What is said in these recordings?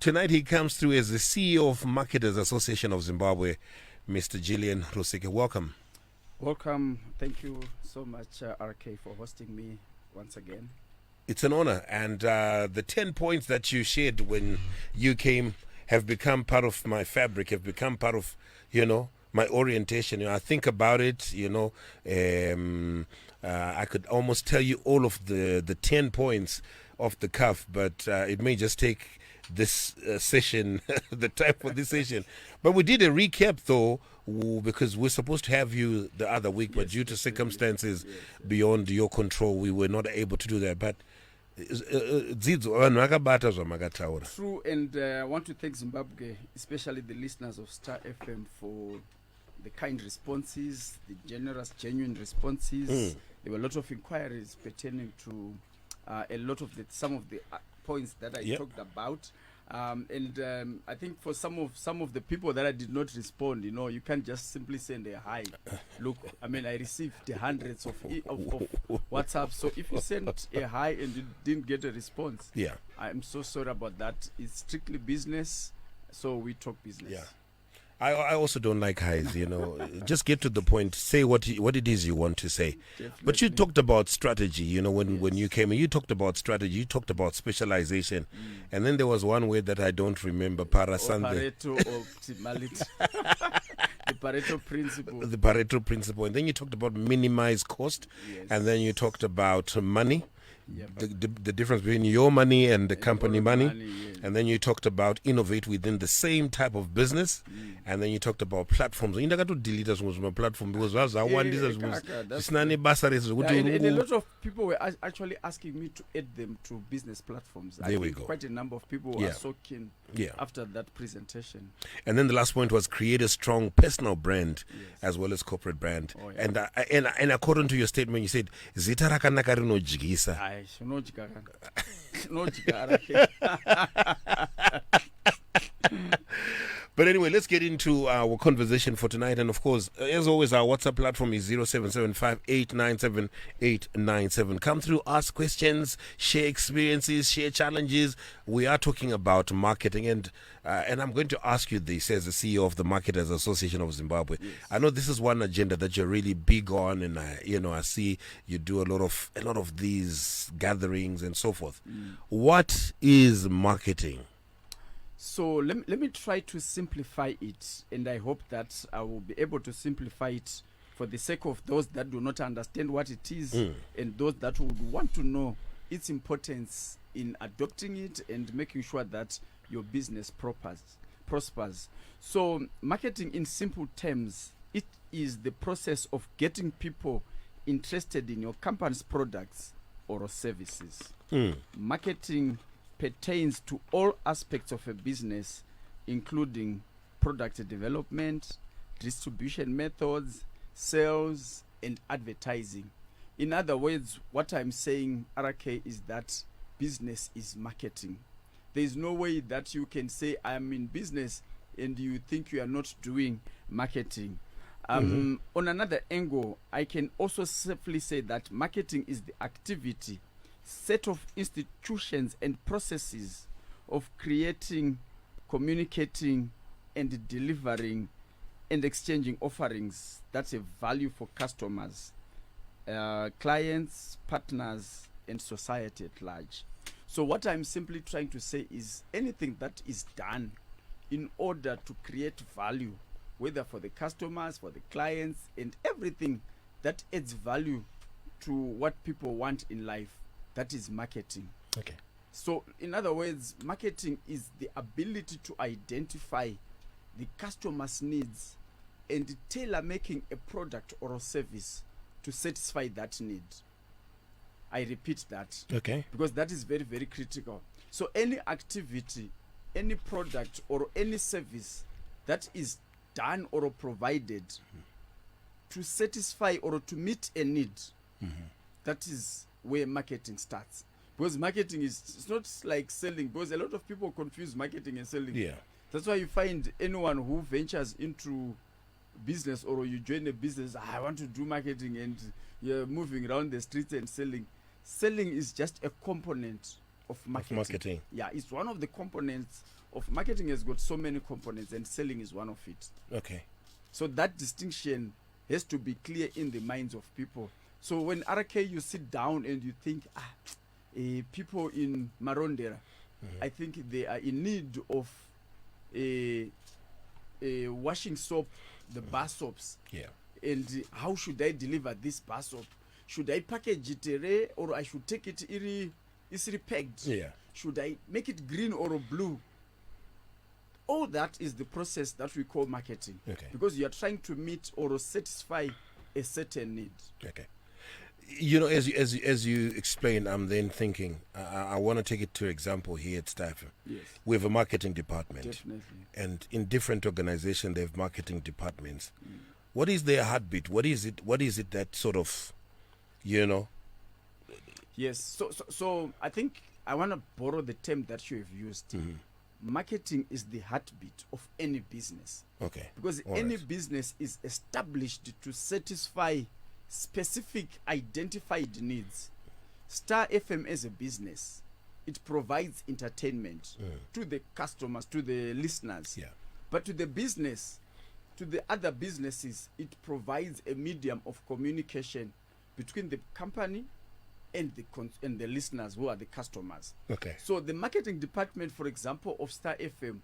Tonight he comes through as the CEO of Marketers Association of Zimbabwe, Mr. Gillian Rusike. Welcome. Welcome. Thank you so much, RK, for hosting me once again. It's an honor. And the 10 points that you shared when you came have become part of my fabric, have become part of, my orientation. I think about it, I could almost tell you all of the 10 points off the cuff, but it may just take this session, the time for this session. But we did a recap, though, because we're supposed to have you the other week, but due to circumstances beyond your control, we were not able to do that. But True, and I want to thank Zimbabwe, especially the listeners of Star FM, for the kind responses, the generous, genuine responses. There were a lot of inquiries pertaining to some of the points that I talked about. And I think for some of the people that I did not respond, you can't just simply send a hi. Look, I received hundreds of WhatsApp. So if you sent a hi and you didn't get a response, I'm so sorry about that. It's strictly business, so we talk business. Yeah. I also don't like highs, Just get to the point. Say what it is you want to say. Definitely. But you talked about strategy, when you came in. You talked about strategy. You talked about specialization. And then there was one word that I don't remember, parasande. Pareto optimality. The Pareto principle. The Pareto principle. And then you talked about minimize cost. Yes. And then you talked about money. Yeah, The difference between your money and the company money. yes. And then you talked about innovate within the same type of business. And then you talked about platforms. You never to delete us from platform because I want this and a lot of people were actually asking me to add them to business platforms. There we go. Quite a number of people were so keen after that presentation. And then the last point was create a strong personal brand as well as corporate brand. Oh, yeah. And according to your statement, you said zita rakanaka rinojigisa. Aye, shinojika. But anyway, let's get into our conversation for tonight. And of course, as always, our WhatsApp platform is 0775897897. Come through, ask questions, share experiences, share challenges. We are talking about marketing, and I'm going to ask you this as the CEO of the Marketers Association of Zimbabwe. Yes. I know this is one agenda that you're really big on, and I see you do a lot of these gatherings and so forth. What is marketing? So let me try to simplify it, and I hope that I will be able to simplify it for the sake of those that do not understand what it is and those that would want to know its importance in adopting it and making sure that your business prospers. So marketing, in simple terms, it is the process of getting people interested in your company's products or services. Marketing pertains to all aspects of a business, including product development, distribution methods, sales, and advertising. In other words, what I'm saying, RK, is that business is marketing. There is no way that you can say I'm in business and you think you are not doing marketing. On another angle, I can also safely say that marketing is the activity, set of institutions and processes of creating, communicating, and delivering and exchanging offerings that have value for customers, clients, partners, and society at large. So what I'm simply trying to say is anything that is done in order to create value, whether for the customers, for the clients, and everything that adds value to what people want in life, that is marketing. Okay. So, in other words, marketing is the ability to identify the customer's needs and tailor making a product or a service to satisfy that need. I repeat that. Okay. Because that is very, very critical. So, any activity, any product, or any service that is done or provided to satisfy or to meet a need, that is where marketing starts. Because marketing it's not like selling, because a lot of people confuse marketing and selling. Yeah. That's why you find anyone who ventures into business or you join a business, I want to do marketing, and you're moving around the streets and selling. Selling is just a component of marketing. Marketing. Yeah, it's one of the components of marketing has got so many components, and selling is one of it. Okay. So that distinction has to be clear in the minds of people. So when RK, you sit down and you think, people in Marondera, I think they are in need of a washing soap, the bar soaps. Yeah. And how should I deliver this bar soap? Should I package it or I should take it is repacked? Yeah. Should I make it green or blue? All that is the process that we call marketing. Okay. Because you are trying to meet or satisfy a certain need. Okay. You know, as you explain, I'm then thinking, I want to take it to example here at Stephen. Yes. We have a marketing department. Definitely. And in different organizations, they have marketing departments. What is their heartbeat? What is it that sort of, you know? Yes. So I think I want to borrow the term that you have used. Marketing is the heartbeat of any business. Okay. Because any business is established to satisfy specific identified needs. Star FM as a business, it provides entertainment to the customers, to the listeners. Yeah. But to the business, to the other businesses, it provides a medium of communication between the company and the listeners, who are the customers. Okay. So the marketing department, for example, of Star FM,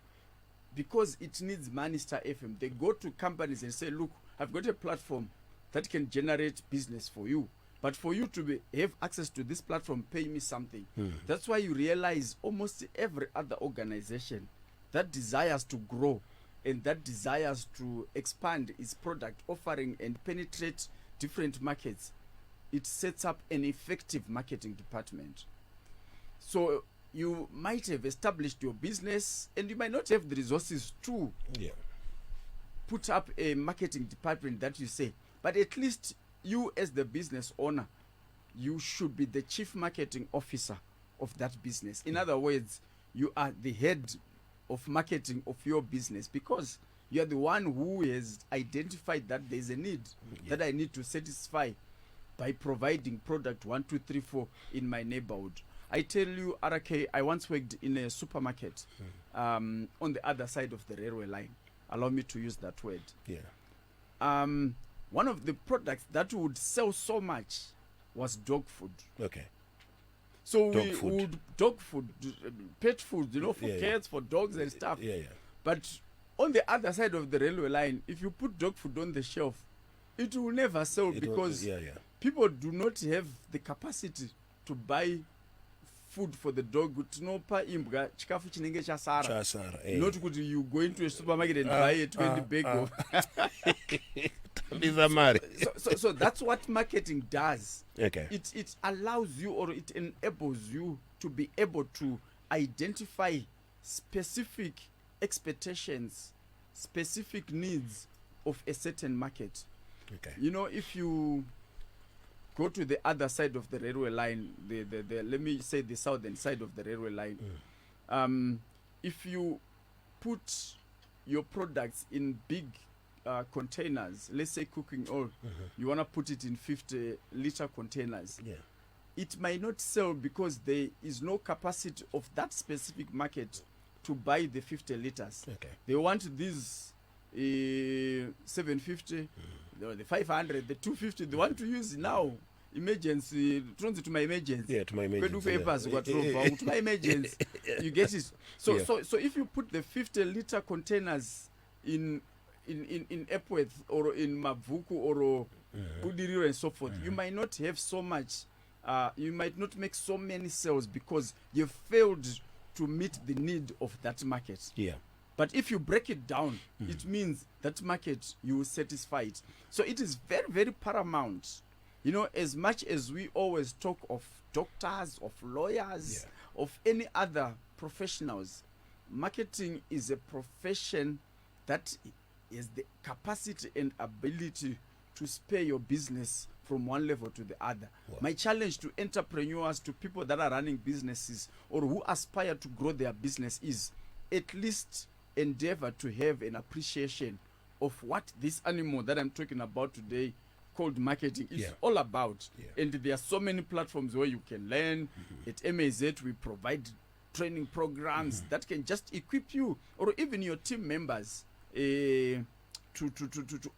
because it needs money, Star FM, they go to companies and say, look, I've got a platform that can generate business for you. But for you to have access to this platform, pay me something. That's why you realize almost every other organization that desires to grow and that desires to expand its product offering and penetrate different markets, it sets up an effective marketing department. So you might have established your business and you might not have the resources to put up a marketing department that you say, but at least you as the business owner, you should be the chief marketing officer of that business. In other words, you are the head of marketing of your business because you are the one who has identified that there's a need that I need to satisfy by providing product 1, 2, 3, 4 in my neighborhood. I tell you, RK, I once worked in a supermarket on the other side of the railway line. Allow me to use that word. Yeah. One of the products that would sell so much was dog food. Okay. So dog food, pet food, for cats, for dogs and stuff. Yeah. But on the other side of the railway line, if you put dog food on the shelf, it will never sell because people do not have the capacity to buy food for the dog. Not good you go into a supermarket and buy a 20 bag of. So that's what marketing does. Okay. It allows you or it enables you to be able to identify specific expectations, specific needs of a certain market. Okay. If you go to the other side of the railway line, the let me say the southern side of the railway line, if you put your products in big containers, let's say cooking oil, you want to put it in 50-liter containers. Yeah. It might not sell because there is no capacity of that specific market to buy the 50 liters. Okay. They want these 750, the 500, the 250. They want to use now. Emergency, turns to my emergency. Yeah, to my emergency. To my emergency. You get it. So if you put the 50-liter containers in Epworth or in Mavuku or Budiriro and so forth, you might not have so much. You might not make so many sales because you failed to meet the need of that market. Yeah. But if you break it down, it means that market, you will satisfy it. So it is very, very paramount. As much as we always talk of doctors, of lawyers, of any other professionals, marketing is a profession that has the capacity and ability to spare your business from one level to the other. Wow. My challenge to entrepreneurs, to people that are running businesses or who aspire to grow their business is at least endeavor to have an appreciation of what this animal that I'm talking about today called marketing is all about. And there are so many platforms where you can learn. At MAZ we provide training programs that can just equip you or even your team members to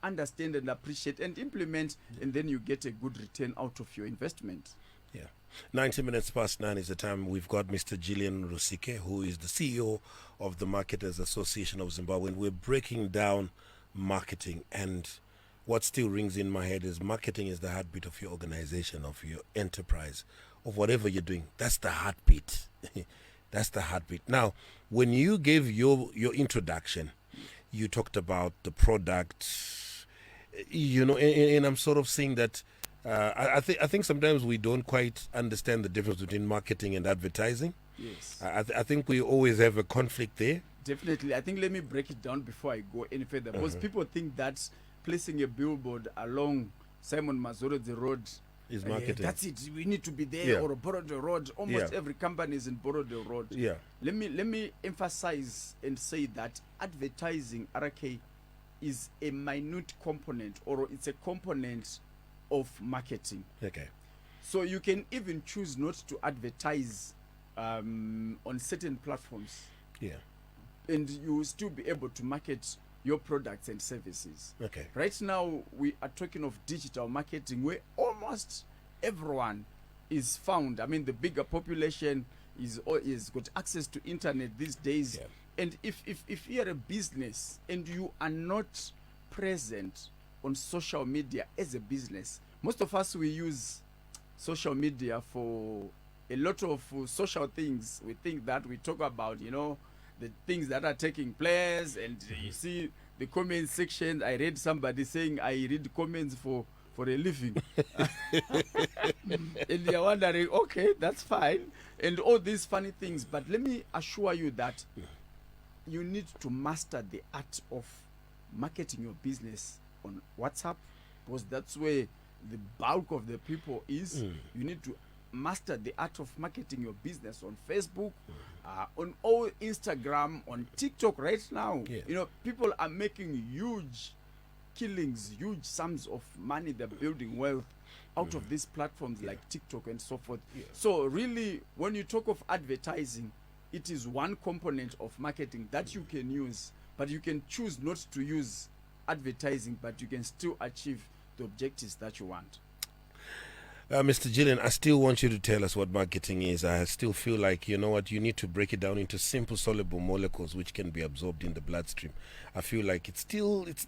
understand and appreciate and implement, and then you get a good return out of your investment. Yeah. 90 minutes past 9 is the time. We've got Mr. Gillian Rusike, who is the CEO of the Marketers Association of Zimbabwe, and we're breaking down marketing. And what still rings in my head is marketing is the heartbeat of your organization, of your enterprise, of whatever you're doing. That's the heartbeat. That's the heartbeat. Now, when you gave your introduction, you talked about the product, and I'm sort of saying that I think sometimes we don't quite understand the difference between marketing and advertising. Yes. I think we always have a conflict there. Definitely. I think let me break it down before I go any further. Because people think that placing a billboard along Simon Mazoro the road Is marketing. that's it. We need to be there. Yeah. Or Borode Road. Almost every company is in Borode Road. Yeah. Let me emphasize and say that advertising, RK, is a minute component, or it's a component of marketing. Okay. So you can even choose not to advertise on certain platforms, Yeah. and you will still be able to market your products and services. Okay. Right now, we are talking of digital marketing, where almost everyone is found. I mean, the bigger population is got access to internet these days. Yeah. And if you're a business and you are not present on social media as a business, most of us, we use social media for a lot of social things. We think that we talk about, the things that are taking place, and you see the comment section. I read somebody saying, I read comments for a living. And you're wondering, okay, that's fine, and all these funny things. But let me assure you that you need to master the art of marketing your business on WhatsApp, because that's where the bulk of the people is. You need to master the art of marketing your business on Facebook, on all Instagram, on TikTok right now. Yeah. People are making huge killings, huge sums of money. They're building wealth out of these platforms like TikTok and so forth. Yeah. So really, when you talk of advertising, it is one component of marketing that you can use, but you can choose not to use advertising, but you can still achieve the objectives that you want. Mr. Gillian, I still want you to tell us what marketing is. I still feel like, you need to break it down into simple soluble molecules which can be absorbed in the bloodstream. I feel like it still it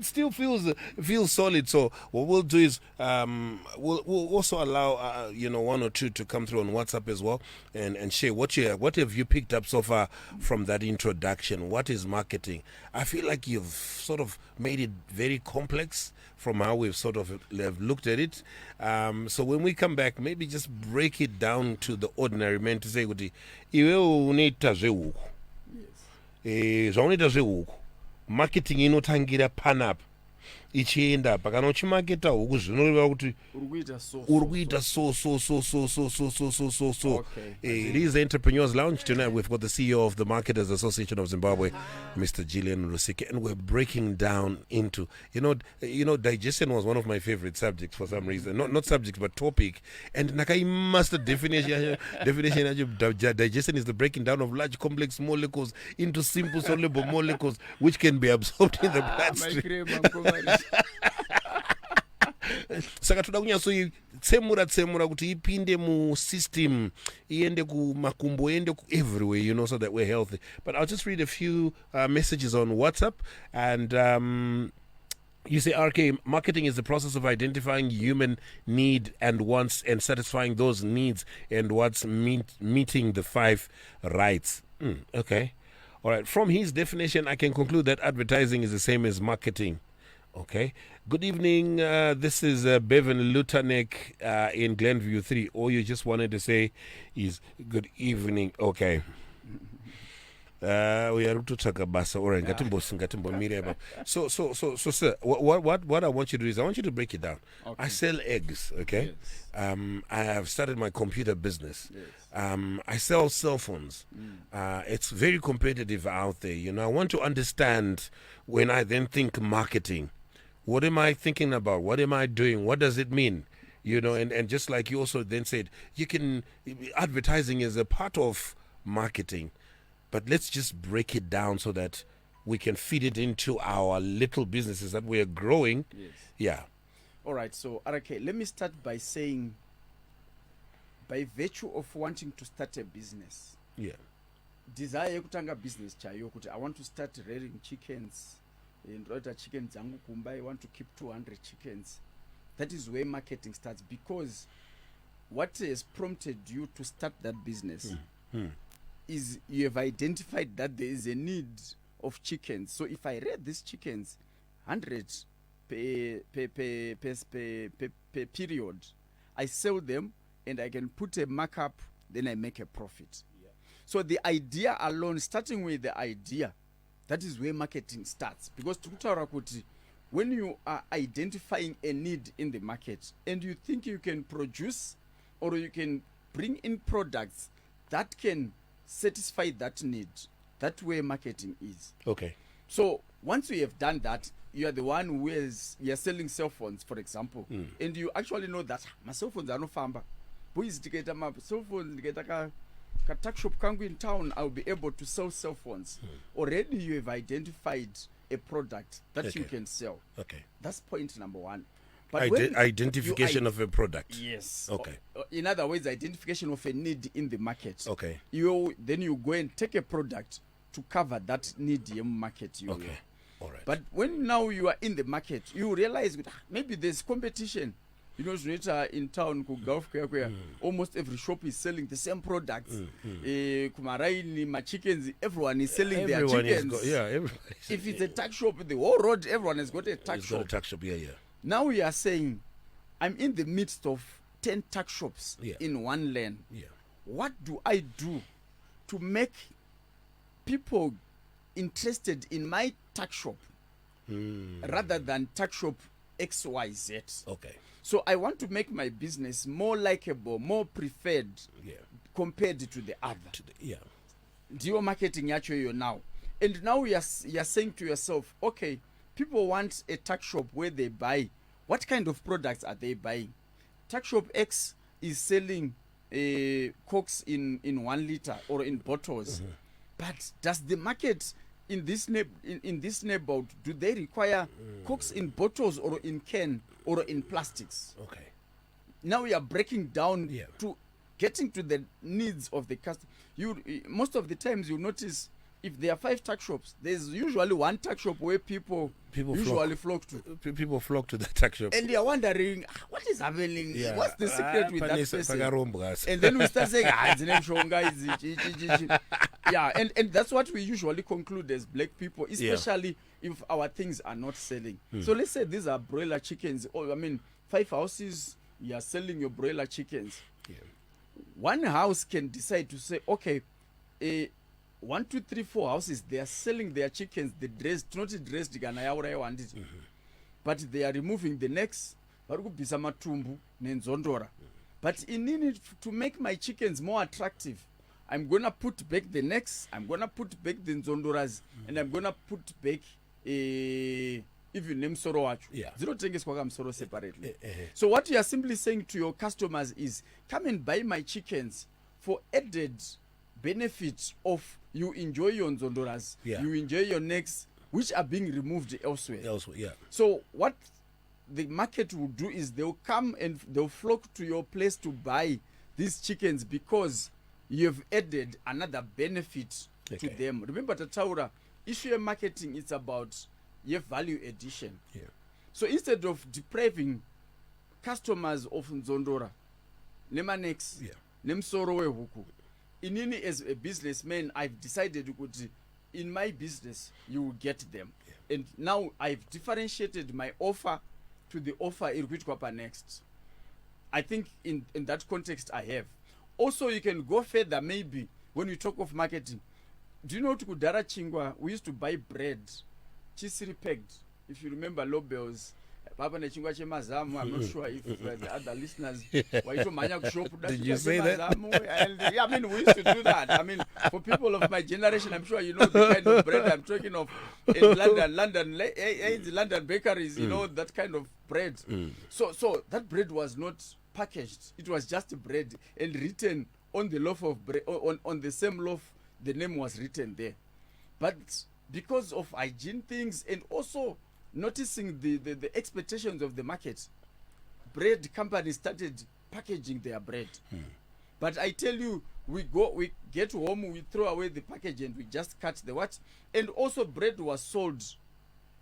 still feels solid. So what we'll do is we'll also allow one or two to come through on WhatsApp as well and share what have you picked up so far from that introduction. What is marketing? I feel like you've sort of made it very complex from how we've sort of have looked at it. So when we come back, maybe just break it down to the ordinary man to say, iwe unoita zveuku. Zvaunoita zveuku. Marketing inotangira panapa. Ichienda pakana uchimaketa huku zvinoreva kuti urikuita so. Okay. It is the Entrepreneurs Lounge. Tonight we've got the CEO of the Marketers Association of Zimbabwe, Mr. Gillian Rusike, and we're breaking down into digestion was one of my favorite subjects for some reason. Not subjects but topic. And Nakai master definition digestion is the breaking down of large complex molecules into simple soluble molecules which can be absorbed in the bloodstream. Saka toda kunyatsoitsemura kuti ipinde mu system, iende kumakumbo, iende everywhere, so that we're healthy. But I'll just read a few messages on WhatsApp. And you say, RK, marketing is the process of identifying human need and wants and satisfying those needs and wants, meeting the 5 rights. Okay. All right. From his definition, I can conclude that advertising is the same as marketing. Okay. Good evening. This is Bevan Lutanek in Glenview 3. All you just wanted to say is good evening. Okay. We are to talk about so sir, what I want you to do is I want you to break it down. Okay. I sell eggs, okay? Yes. I have started my computer business. Yes. I sell cell phones. It's very competitive out there. I want to understand when I then think marketing. What am I thinking about? What am I doing? What does it mean? you know, and just like you also then said, you can, advertising is a part of marketing, but let's just break it down so that we can feed it into our little businesses that we are growing. Yes. Yeah. All right. So, RK, let me start by saying, by virtue of wanting to start a business, Yeah. desire kutanga business chayo kuti I want to start rearing chickens, and chickens zangu kumba, I want to keep 200 chickens. That is where marketing starts, because what has prompted you to start that business is you have identified that there is a need of chickens. So if I rear these chickens 100 per period, I sell them and I can put a markup, then I make a profit. Yeah. So the idea alone, starting with the idea, that is where marketing starts. Because when you are identifying a need in the market and you think you can produce or you can bring in products that can satisfy that need, that's where marketing is. Okay. So once you have done that, you are the one who is, you're selling cell phones, for example, and you actually know that my cell phones are no famba. Boys to get my cell phone, to get a tuck shop kangu in town, I'll be able to sell cell phones. Already you have identified a product that you can sell. Okay. That's point number one. But identification of a product. Yes. Okay. In other words, identification of a need in the market. Okay. Then you go and take a product to cover that need in the market. Okay. All right. But when now you are in the market, you realize maybe there's competition. You know, in town, where almost every shop is selling the same products. Kumaraini, my chickens, everyone is selling their chickens. If it's a tuck shop, the whole road, everyone has got a tuck shop. Got a tuck shop, yeah. Now we are saying, I'm in the midst of 10 tuck shops in one lane. Yeah. What do I do to make people interested in my tuck shop rather than tuck shop XYZ? Okay. So I want to make my business more likable, more preferred compared to the other. Geo marketing yacho now. And now you're saying to yourself, okay, people want a tuck shop where they buy. What kind of products are they buying? Tuck shop X is selling Cokes in 1 liter or in bottles. But does the market in this neighborhood, do they require Cokes in bottles or in can or in plastics? Okay. Now we are breaking down to getting to the needs of the customer. Most of the times you notice, if there are 5 tuck shops, there's usually 1 tuck shop where people usually flock to. People flock to the tuck shop. And they are wondering, what is happening? What's the secret with that person? And then we start saying, it's name Shonga. Yeah, and that's what we usually conclude as black people, especially if our things are not selling. So let's say these are broiler chickens. 5 houses, you are selling your broiler chickens. Yeah. One house can decide to say, okay, 1, 2, 3, 4 houses, they are selling their chickens, the dressed, not dressed, but they are removing the necks, but in need to make my chickens more attractive, I'm going to put back the necks, I'm going to put back the nzondoras, and I'm going to put back even name soro wacho. Zero tenges kwa msoro separately. So what you are simply saying to your customers is, come and buy my chickens for added benefit of you enjoy your nzondoras, you enjoy your necks, which are being removed elsewhere. So what the market will do is they'll come and they'll flock to your place to buy these chickens because you've added another benefit to them. Remember, Tataura, issue of marketing, it's about your value addition. So instead of depriving customers of nzondora, nemanex, nemsoro huku, inini as a businessman, I've decided in my business you will get them. And now I've differentiated my offer to the offer in which kwapa next. I think in that context I have. Also, you can go further maybe when we talk of marketing. Do you know Tukudara Chingwa, we used to buy bread, chisiri pegged, if you remember Lobel's. baba nechingwa chemazamu. I'm not sure if the other listeners waitomhanya kushop. Did you say that? I mean, we used to do that. I mean, for people of my generation, I'm sure you know the kind of bread I'm talking of. In London bakeries, you know, that kind of bread. So that bread was not packaged. It was just bread and written on the loaf of bread, on the same loaf, the name was written there. But because of hygiene things and also noticing the expectations of the market, bread companies started packaging their bread. But I tell you, we get home, we throw away the package and we just cut the what. And also bread was sold.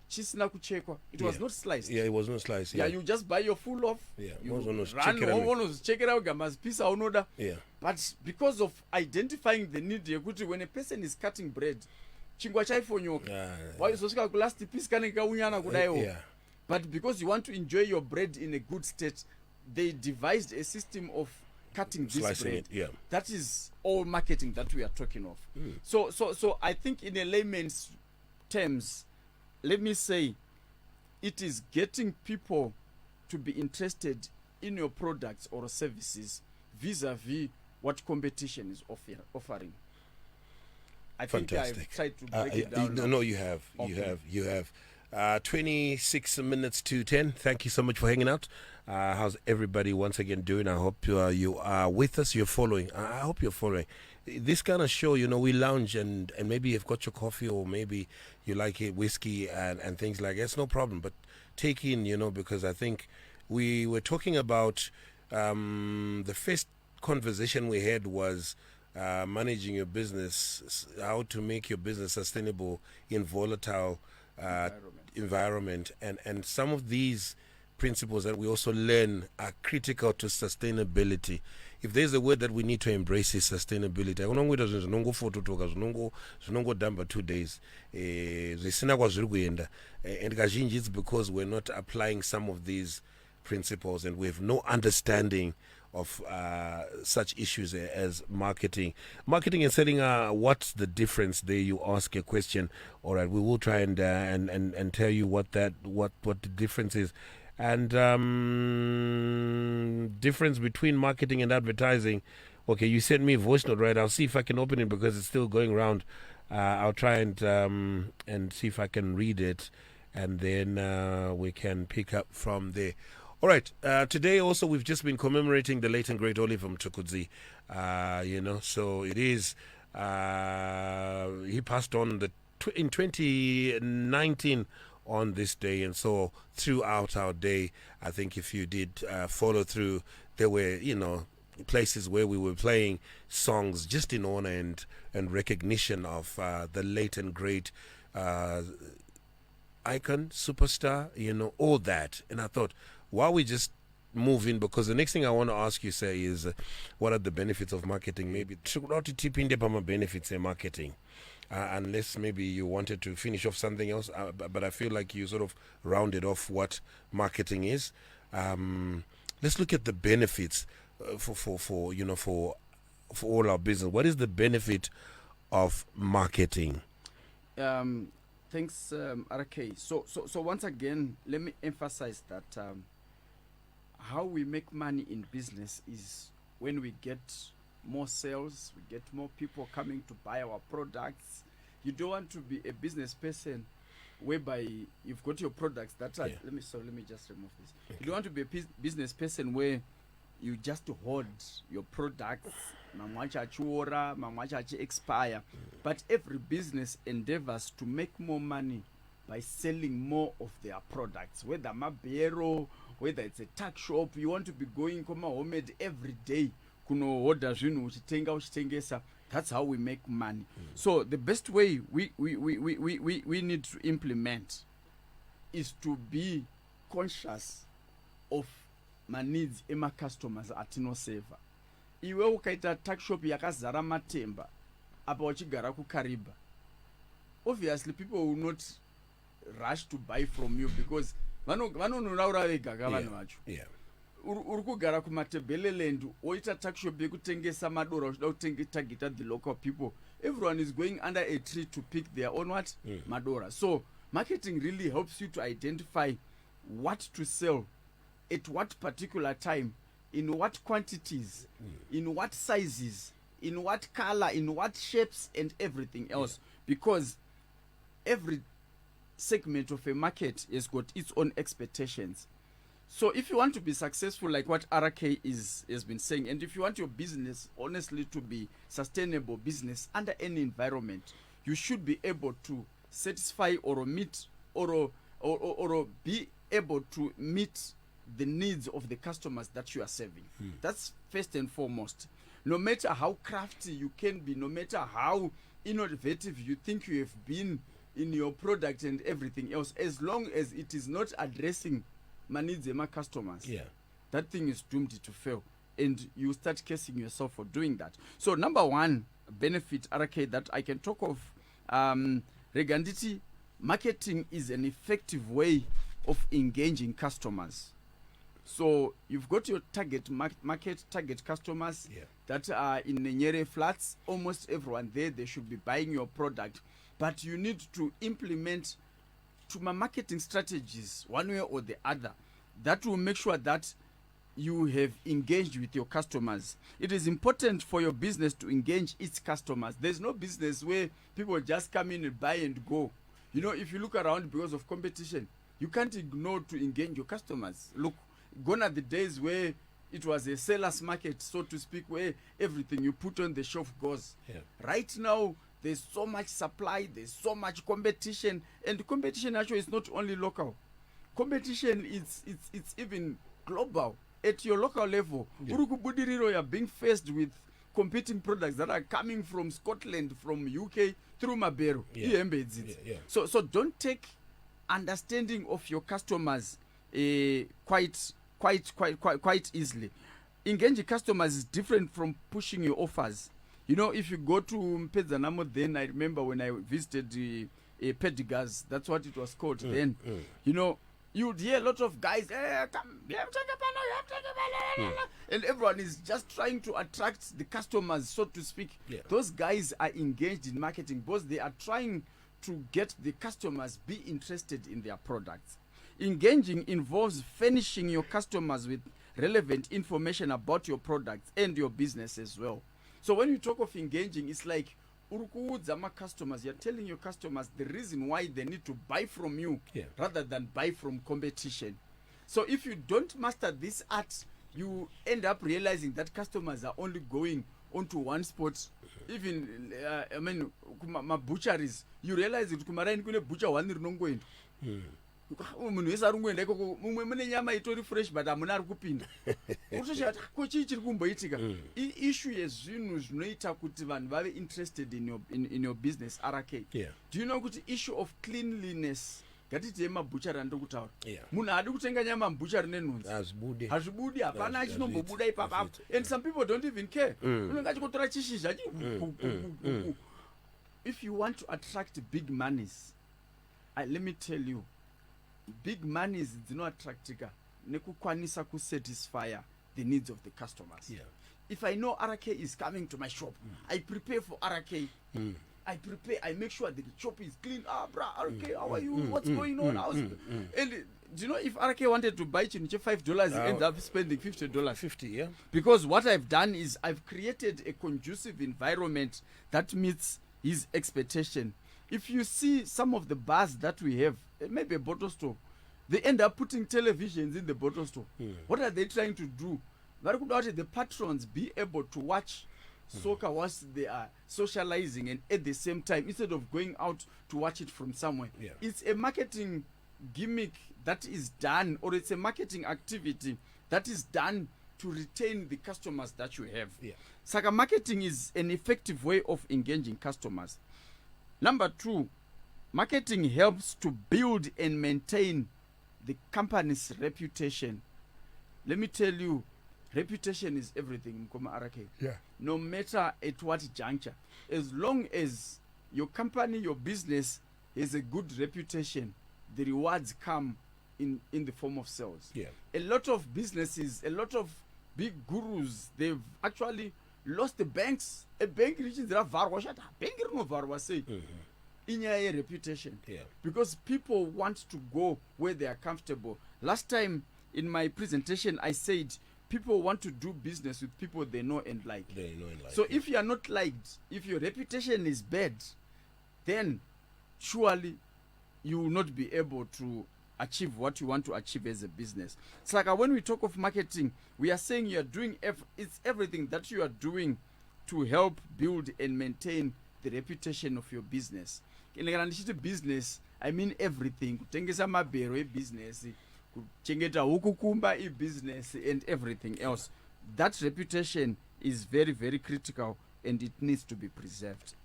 It was not sliced. Yeah, it was not sliced. Yeah, you just buy your full loaf. Yeah, you run home, check it out, piece out order. Yeah. But because of identifying the need, when a person is cutting bread, chingwa chaifonyoka. Why is osika last piece kaneka unyana kudayo? Yeah. But because you want to enjoy your bread in a good state, they devised a system of cutting this slicing bread. It, yeah. That is all marketing that we are talking of. So I think in a layman's terms, let me say, it is getting people to be interested in your products or services vis-a-vis what competition is offering. I Fantastic. think I've tried to break it down. No, you have. Okay. You have. 26 minutes to 10. Thank you so much for hanging out. How's everybody once again doing? I hope you are with us. You're following. I hope you're following. This kind of show, we lounge and maybe you've got your coffee or maybe you like it, whiskey and things like that. It's no problem. But take in, because I think we were talking about the first conversation we had was managing your business, how to make your business sustainable in volatile environment. And some of these principles that we also learn are critical to sustainability. If there's a word that we need to embrace is sustainability. Damba 2 days. And it's because we're not applying some of these principles and we have no understanding of such issues as marketing and selling. What's the difference there? You ask a question. All right, we will try and tell you what the difference is. And difference between marketing and advertising. Okay, you sent me a voice note, right? I'll see if I can open it because it's still going around. I'll try and see if I can read it, and then we can pick up from there. All right. Today also we've just been commemorating the late and great Oliver Mtukudzi. So it is. He passed on in 2019. On this day, and so throughout our day, I think if you did follow through, there were places where we were playing songs just in honor and recognition of the late and great icon, superstar, all that. And I thought, while we just move in, because the next thing I want to ask you, say, is what are the benefits of marketing? Maybe not to tip in the benefits of marketing. Unless maybe you wanted to finish off something else, but I feel like you sort of rounded off what marketing is. Let's look at the benefits for all our business. What is the benefit of marketing? Thanks, RK. So once again, let me emphasize that how we make money in business is when we get more sales, we get more people coming to buy our products. You don't want to be a business person whereby you've got your products that are, let me just remove this. Okay. You don't want to be a business person where you just hoard your products, expire. But every business endeavors to make more money by selling more of their products, whether mabero, whether it's a tuck shop. You want to be going homemade every day. That's how we make money. So the best way we need to implement is to be conscious of my needs in my customers at no saver. Iwe ukaita tuck shop yakazara matemba apa wachigara kukariba, obviously people will not rush to buy from you because vanonoraura vega vanhu vacho. Uri kugara kumatebeleland oita tuckshop yekutengesa madora uchida kutengeta the local people. Everyone is going under a tree to pick their own what? Madora. So marketing really helps you to identify what to sell, at what particular time, in what quantities, in what sizes, in what color, in what shapes, and everything else. Because every segment of a market has got its own expectations. So if you want to be successful, like what RK has been saying, and if you want your business honestly to be sustainable business under any environment, you should be able to satisfy or meet or be able to meet the needs of the customers that you are serving. That's first and foremost. No matter how crafty you can be, no matter how innovative you think you have been in your product and everything else, as long as it is not addressing my needs and my customers, that thing is doomed to fail, and you start cursing yourself for doing that. So number one benefit, RK, that I can talk of, Reganditi, marketing is an effective way of engaging customers. So you've got your target market, target customers that are in the Nyere flats. Almost everyone there, they should be buying your product. But you need to implement to my marketing strategies one way or the other that will make sure that you have engaged with your customers. It is important for your business to engage its customers. There's no business where people just come in and buy and go. You know, if you look around because of competition, you can't ignore to engage your customers. Look, gone are the days where it was a seller's market, so to speak, where everything you put on the shelf goes. Right now, there's so much supply, there's so much competition, and the competition actually is not only local. Competition it's even global. At your local level, Uruku you're being faced with competing products that are coming from Scotland, from UK, through Mabero. So don't take understanding of your customers quite easily. Engaging customers is different from pushing your offers. You know, if you go to Mpedzanamo, then I remember when I visited Pedigas, that's what it was called then. You know, you'd hear a lot of guys, hey, come, you have to take a banana, you have to take a banana. And everyone is just trying to attract the customers, so to speak. Those guys are engaged in marketing because they are trying to get the customers be interested in their products. Engaging involves furnishing your customers with relevant information about your products and your business as well. So when you talk of engaging, it's like Urukuudzama customers, you're telling your customers the reason why they need to buy from you rather than buy from competition. So if you don't master this art, you end up realizing that customers are only going onto one spot. Even I mean, my butcheries, you realize it kumaraini kune butcher one rinongoenda. Munhu wese ari kungoenda ikoko, mumwe mune nyama itori fresh but amuna ari kupinda. Utoshati ko chii chiri kumboitika. Issue yezvinhu zvinoita kuti vanhu vave interested in your business, RK. Do you know kuti issue of cleanliness, ngatiti yemabhuchari andokutaura, munhu haadi kutenga nyama mubhuchari nenhunzi, hazvibudi, hapana chinombobuda ipapapo, and some people don't even care. Unenge achikotora chishizha. If you want to attract big monies, let me tell you, big monies dzinoattractika nekukwanisa kusatisfy the needs of the customers. If I know RK is coming to my shop, I prepare for RK. I make sure the shop is clean. Bruh, RK, how are you? What's going on? And do you know, if RK wanted to buy chinche $5, he ends up spending $50. 50, Because what I've done is I've created a conducive environment that meets his expectation. If you see some of the bars that we have, maybe a bottle store, they end up putting televisions in the bottle store. What are they trying to do? The patrons be able to watch soccer whilst they are socializing and at the same time, instead of going out to watch it from somewhere. It's a marketing gimmick that is done, or it's a marketing activity that is done to retain the customers that you have. Saka marketing is an effective way of engaging customers. Number two, marketing helps to build and maintain the company's reputation. Let me tell you, reputation is everything, Mkoma RK. No matter at what juncture, as long as your company, your business has a good reputation, the rewards come in the form of sales. A lot of businesses, a lot of big gurus, they've actually lost the banks. A bank reaches their varwa shata. Bank no varwa say. inyaya reputation. Yeah. Because people want to go where they are comfortable. Last time in my presentation I said people want to do business with people they know and like. So if you are not liked, if your reputation is bad, then surely you will not be able to achieve what you want to achieve as a business. It's like when we talk of marketing, we are saying you are doing it's everything that you are doing to help build and maintain the reputation of your business. In business, I mean everything. Kutengesa mabero business, kuchengeta hukukumba business and everything else. That reputation is very, very critical and it needs to be preserved.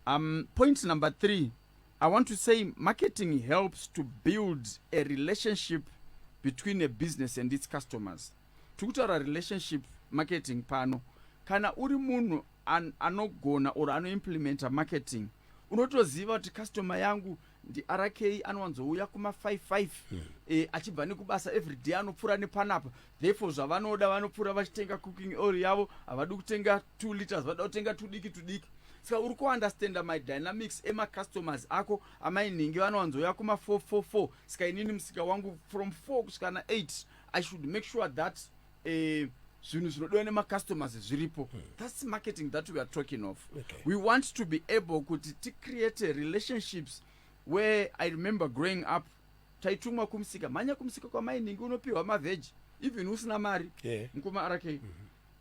Point number 3, I want to say marketing helps to build a relationship between a business and its customers. Tukutaura relationship marketing pano, kana uri munhu anogona or anoimplementa marketing, unotoziva kuti customer yangu ndi RK anowanzouya kuma 55 achibva nekubasa everyday anopfura nepanapa, therefore zvavanoda vanopfura vachitenga cooking oil yavo, havadi kutenga 2 liters, vada kutenga tudiki. Saka uri kuunderstanda my dynamics ema customers ako amainingi vanowanzouya kuma 444. Saka inini musika wangu from 4 kusvika na 8 I should make sure that zvinhu zvinodiwa nemacustomers zviripo. That's marketing that we are talking of. Okay. We want to be able to create relationships where I remember growing up, taitumwa kumusika, manya kumusika kwa mainingi unopiwa maveji even usina mari nkuma RK.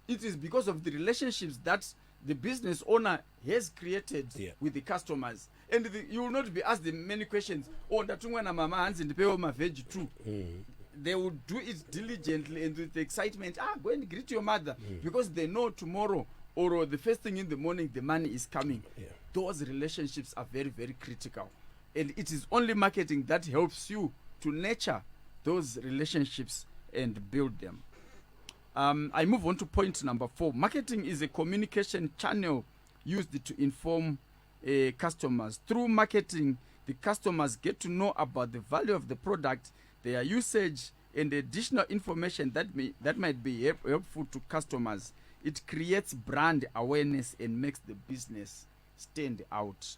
It is because of the relationships that the business owner has created with the customers, and you will not be asked the many questions. Oh, ndatumwa na mama hanzi ndipewa maveji too. They will do it diligently and with excitement. Go and greet your mother, because they know tomorrow or the first thing in the morning the money is coming. Those relationships are very, very critical, and it is only marketing that helps you to nurture those relationships and build them. I move on to point number 4. Marketing is a communication channel used to inform customers. Through marketing, the customers get to know about the value of the product, their usage, and additional information that might be helpful to customers. It creates brand awareness and makes the business stand out.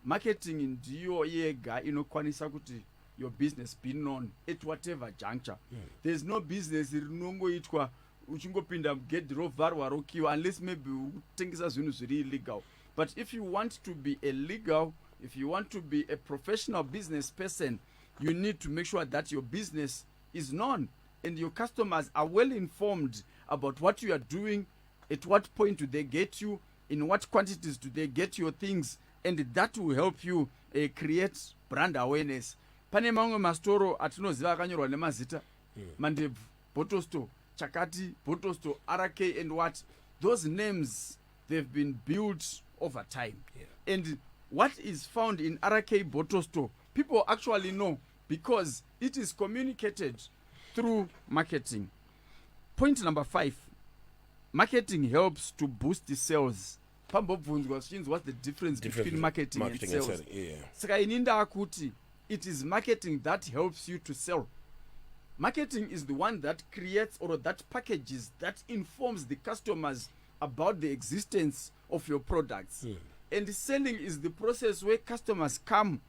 Marketing ndiyo yega inokwanisa kuti your business be known at whatever juncture. There's no business rinongoitwa uchingopinda gate rovharwa rokiwa unless maybe utengesa zvinhu zviri illegal. But if you want to be a legal, if you want to be a professional business person, you need to make sure that your business is known and your customers are well informed about what you are doing, at what point do they get you, in what quantities do they get your things, and that will help you create brand awareness. Pane mamwe mastoro atinoziva akanyorwa nemazita, Mandebvu, Bottle Store, Chakati, Bottle Store, RK and what. Those names, they've been built over time. And what is found in RK Bottle Store, people actually know because it is communicated through marketing. Point number 5, marketing helps to boost the sales. What's the difference between marketing and sales? Saka ininda akuti, it is marketing that helps you to sell. Marketing is the one that creates or that packages, that informs the customers about the existence of your products. And selling is the process where customers come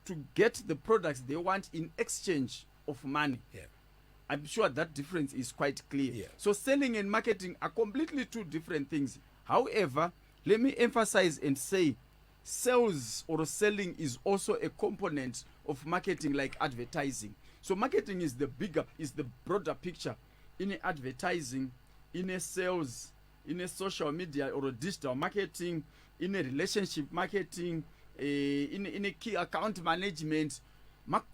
to get the products they want in exchange of money. I'm sure that difference is quite clear. So selling and marketing are completely 2 different things. However, let me emphasize and say sales or selling is also a component of marketing, like advertising. So marketing is the broader picture. In a advertising, in a sales, in a social media or a digital marketing, in a relationship marketing, in a key account management,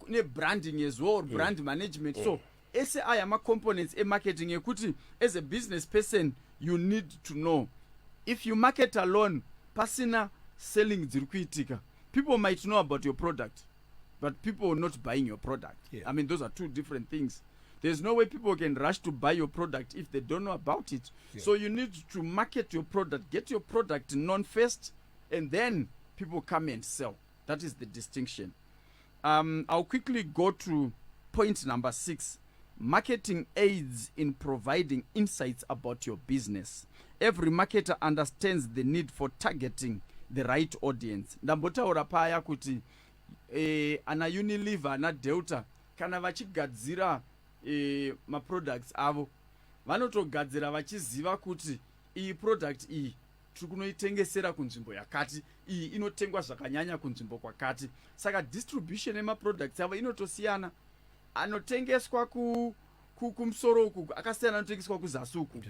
in a branding as well, brand management. So SAI are components in marketing. As a business person, you need to know. If you market alone, pasina selling zirkuitika, people might know about your product, but people are not buying your product. I mean, those are 2 different things. There's no way people can rush to buy your product if they don't know about it. So you need to market your product, get your product known first, and then people come and sell. That is the distinction. I'll quickly go to point number 6. Marketing aids in providing insights about your business. Every marketer understands the need for targeting the right audience. Ndambotaura paya kuti ana Unilever ana Delta kana vachigadzira maproducts avo vanotogadzira vachiziva kuti iyi product iyi tiri kunoitengesera kunzvimbo yakati, iyi inotengwa zvakanyanya kunzvimbo kwakati. Saka distribution yemaproducts avo inotosiyana. Anotengeswa kumusoro uku akasiyana anotengeswa kuzasi uku,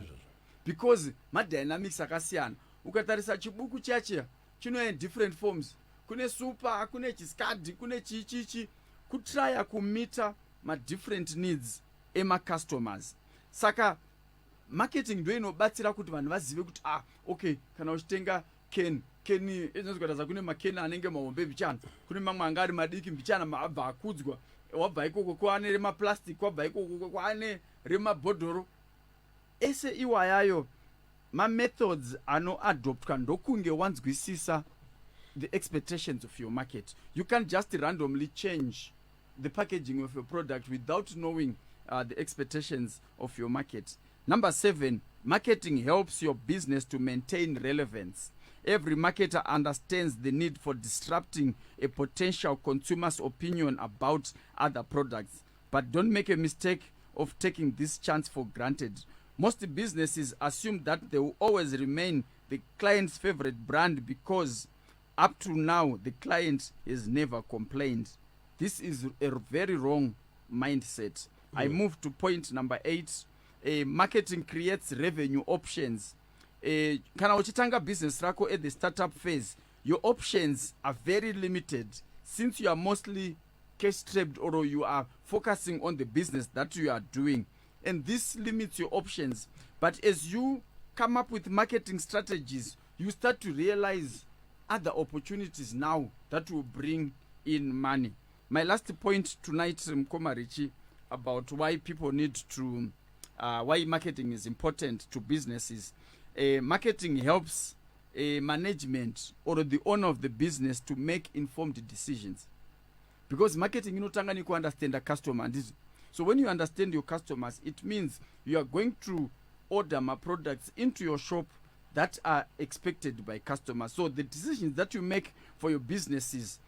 because madynamics akasiyana. Ukatarisa chibuku chachiya chinoya in different forms, kune super, kune chiskadi, kune chichichi, kutraya kumita different needs customers. Saka marketing ndo inobatsira kuti vanhu vazive kuti okay, kana uchitenga keni inozokataza kune makeni anenge mahombe mbichana, kune mamwe anga ari madiki mbichana maabva akudzwa, wabva ikoko kwaane remaplastic, wabva ikoko kwaane remabhodhoro. Ese iwayayo methods anoadoptwa ndokunge wanzwisisa the expectations of your market. You can't just randomly change the packaging of your product without knowing the expectations of your market. Number 7, marketing helps your business to maintain relevance. Every marketer understands the need for disrupting a potential consumer's opinion about other products. But don't make a mistake of taking this chance for granted. Most businesses assume that they will always remain the client's favorite brand because up to now the client has never complained. This is a very wrong mindset. I move to point number 8. Marketing creates revenue options. Kana uchitanga business rako at the startup phase, your options are very limited since you are mostly cash strapped or you are focusing on the business that you are doing, and this limits your options. But as you come up with marketing strategies, you start to realize other opportunities now that will bring in money. My last point tonight, Mkomarichi, about why people need to why marketing is important to businesses. Marketing helps management or the owner of the business to make informed decisions, because marketing inotanga ni ku understand the customer. So when you understand your customers, it means you are going to order my products into your shop that are expected by customers. So the decisions that you make for your businesses,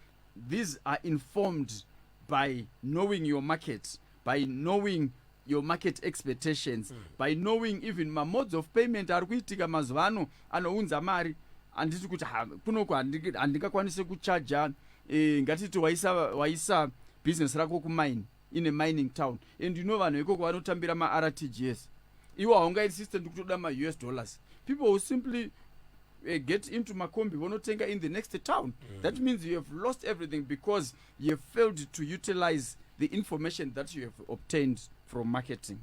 these are informed by knowing your market, by knowing your market expectations, by knowing even my modes of payment are kuitika mazuvano anounza mari anditi kuti kunoko handingakwanise kuchaja ngatiti waisa business rako kumine in a mining town, and you know vanhu ikoko vanotambira ma-RTGS, iwo haungaiti system kutoda ma-US dollars. People will simply get into makombi vonotenga in the next town. That means you have lost everything because you have failed to utilize the information that you have obtained from marketing.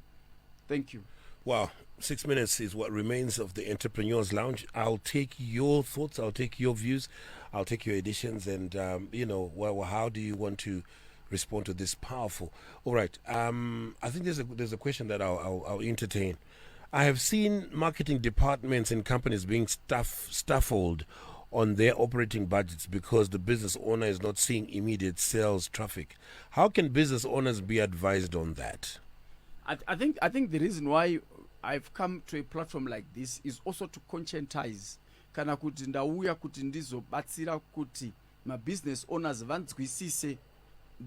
Thank you. Wow, 6 minutes is what remains of the Entrepreneurs Lounge. I'll take your thoughts, I'll take your views, I'll take your additions, and how do you want to respond to this powerful? All right, I think there's a question that I'll entertain. I have seen marketing departments in companies being stifled on their operating budgets because the business owner is not seeing immediate sales traffic. How can business owners be advised on that? I think the reason why I've come to a platform like this is also to conscientize kana kuti ndauya kuti ndizobatsira kuti business owners vanzwisise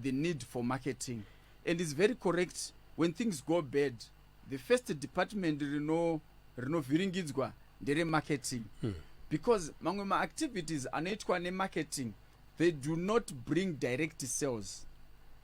the need for marketing. And it's very correct, when things go bad, the first department rinovhiringidzwa ndere marketing. Because mamwe ma-activities anoitwa ne-marketing, they do not bring direct sales,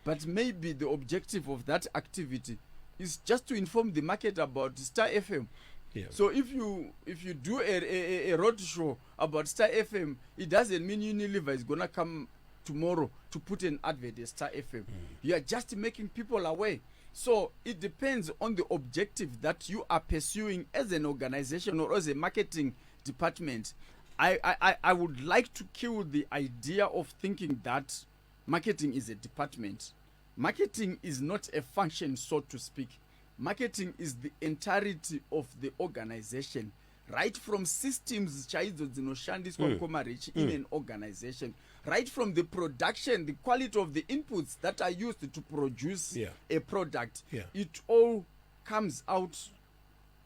but maybe the objective of that activity is just to inform the market about Star FM. Yeah. So if you do a road show about Star FM, it doesn't mean Unilever is gonna come tomorrow to put an advert at Star FM. You are just making people aware. So it depends on the objective that you are pursuing as an organization or as a marketing department. I would like to kill the idea of thinking that marketing is a department. Marketing is not a function, so to speak. Marketing is the entirety of the organization, right from systems chaidzo dzinoshandiswa Mkomarichi in an organization, right from the production, the quality of the inputs that are used to produce a product. It all comes out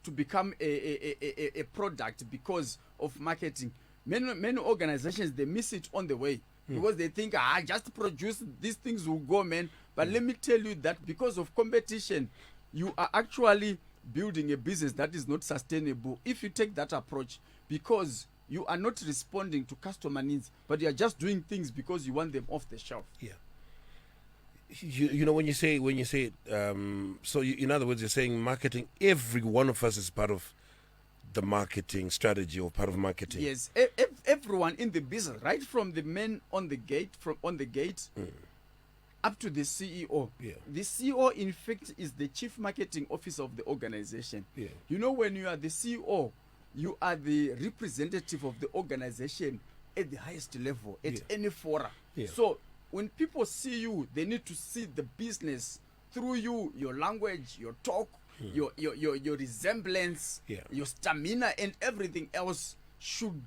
to become a product because of marketing. many organizations, they miss it on the way because they think, just produce these things will go, man. But let me tell you that because of competition, you are actually building a business that is not sustainable if you take that approach, because you are not responding to customer needs, but you are just doing things because you want them off the shelf. Yeah. You know, when you say so in other words, you're saying marketing, every one of us is part of the marketing strategy or part of marketing. Yes, everyone in the business, right from the man on the gate, up to the CEO. Yeah. The CEO, in fact, is the chief marketing officer of the organization. Yeah. You know, when you are the CEO, you are the representative of the organization at the highest level, at any fora. Yeah. So when people see you, they need to see the business through you, your language, your talk, your resemblance, your stamina, and everything else should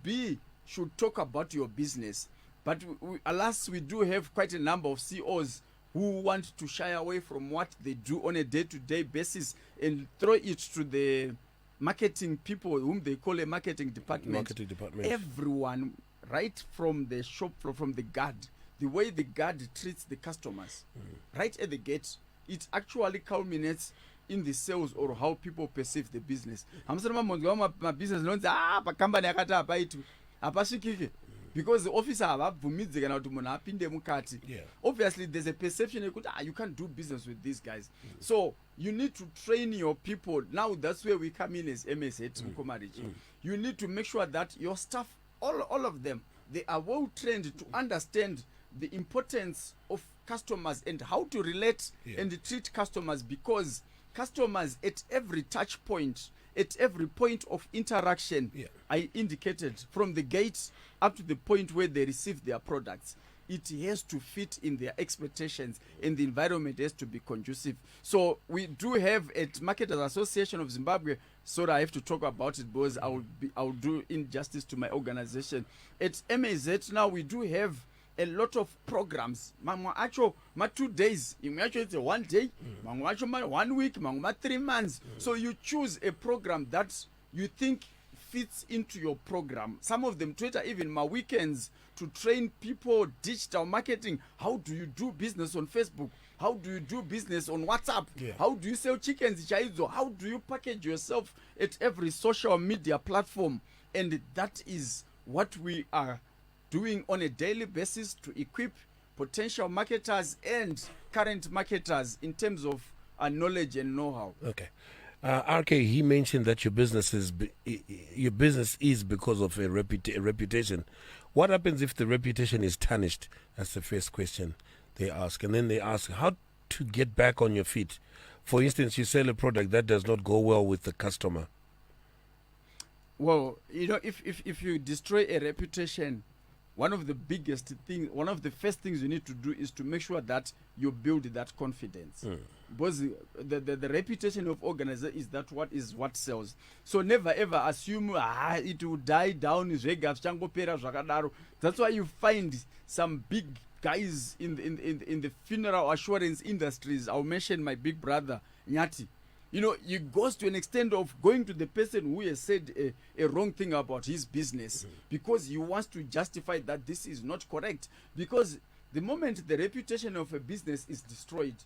talk about your business. But alas, we do have quite a number of CEOs who want to shy away from what they do on a day-to-day basis and throw it to the marketing people, whom they call a marketing department. Everyone, right from the shop, from the guard, the way the guard treats the customers, right at the gate, it actually culminates in the sales or how people perceive the business. My business loans, company because the officer obviously there's a perception you can't do business with these guys. So you need to train your people. Now that's where we come in as MSH. You need to make sure that your staff, all of them, they are well trained to understand the importance of customers and how to relate and treat customers, because customers at every touch point, at every point of interaction, I indicated from the gate up to the point where they receive their products, it has to fit in their expectations and the environment has to be conducive. So we do have at Marketers Association of Zimbabwe, so I have to talk about it because I'll do injustice to my organization. At MAZ now we do have a lot of programs. Actually, 2 days. It's 1 day. 1 week. 3 months. So you choose a program that you think fits into your program. Some of them Twitter even my weekends to train people digital marketing. How do you do business on Facebook? How do you do business on WhatsApp? How do you sell chickens? How do you package yourself at every social media platform? And that is what we are doing on a daily basis to equip potential marketers and current marketers in terms of knowledge and know-how. Okay. RK, he mentioned that your business is because of a reputation. What happens if the reputation is tarnished? That's the first question they ask. And then they ask how to get back on your feet. For instance, you sell a product that does not go well with the customer. Well, you know, if you destroy a reputation, one of the first things you need to do is to make sure that you build that confidence. Because the reputation of organizer is what sells. So never ever assume it will die down. That's why you find some big guys in the funeral assurance industries. I'll mention my big brother Nyati. You know, he goes to an extent of going to the person who has said a wrong thing about his business because he wants to justify that this is not correct. Because the moment the reputation of a business is destroyed,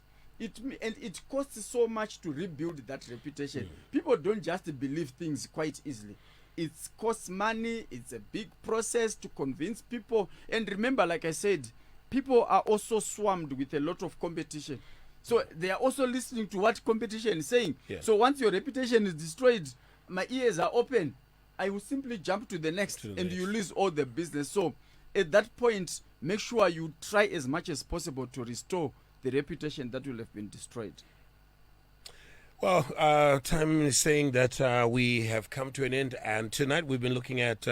it costs so much to rebuild that reputation. People don't just believe things quite easily. It costs money. It's a big process to convince people. And remember, like I said, people are also swarmed with a lot of competition. So they are also listening to what competition is saying. So once your reputation is destroyed, my ears are open. I will simply jump to the next and you lose all the business. So at that point, make sure you try as much as possible to restore the reputation that will have been destroyed. Well, time is saying that we have come to an end. And tonight we've been looking at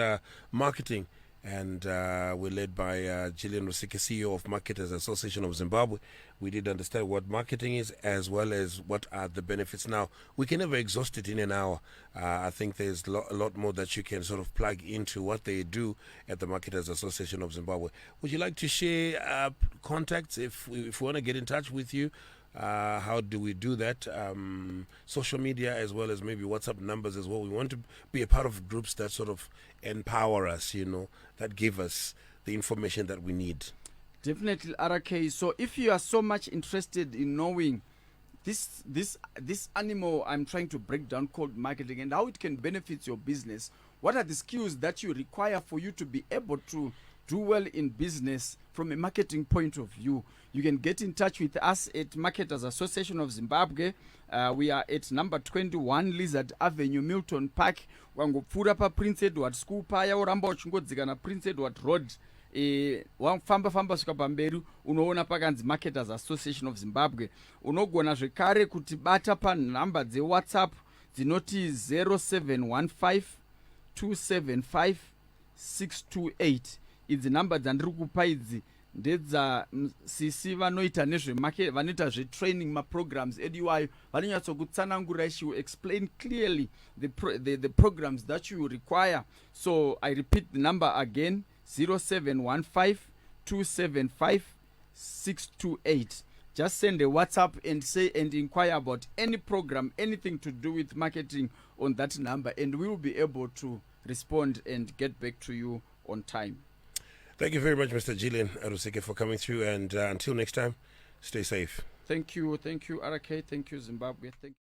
marketing. And we're led by Gillian Rusike, CEO of Marketers Association of Zimbabwe. We did understand what marketing is as well as what are the benefits. Now, we can never exhaust it in an hour. I think there's a lot more that you can sort of plug into what they do at the Marketers Association of Zimbabwe. Would you like to share contacts if we want to get in touch with you? How do we do that? Social media as well as maybe WhatsApp numbers as well. We want to be a part of groups that sort of empower us, that give us the information that we need. Definitely, RK. So if you are so much interested in knowing this animal I'm trying to break down called marketing and how it can benefit your business, what are the skills that you require for you to be able to do well in business from a marketing point of view, you can get in touch with us at Marketers Association of Zimbabwe. We are at number 21 Lizard Avenue, Milton Park. Wangopfura pa Prince Edward School paya uramba uchingodzika na Prince Edward Road. Wafamba suka pamberi unoona pakanzi Marketers Association of Zimbabwe. Unogona zvekare kutibata pa namba dze WhatsApp dzinoti 0715 275 628. Idzi namba dzandiri kupa idzi ndedza sisi vanoita nezvemarket, vanoita zvetraining maprograms edu vanonyatsokutsanangurira. She will explain clearly the programs that you require. So I repeat the number again, 0715 275 628. Just send a WhatsApp and inquire about any program, anything to do with marketing on that number, and we will be able to respond and get back to you on time. Thank you very much, Mr. Gillian Rusike, for coming through, and until next time, stay safe. Thank you, RK. Thank you, Zimbabwe. Thank you.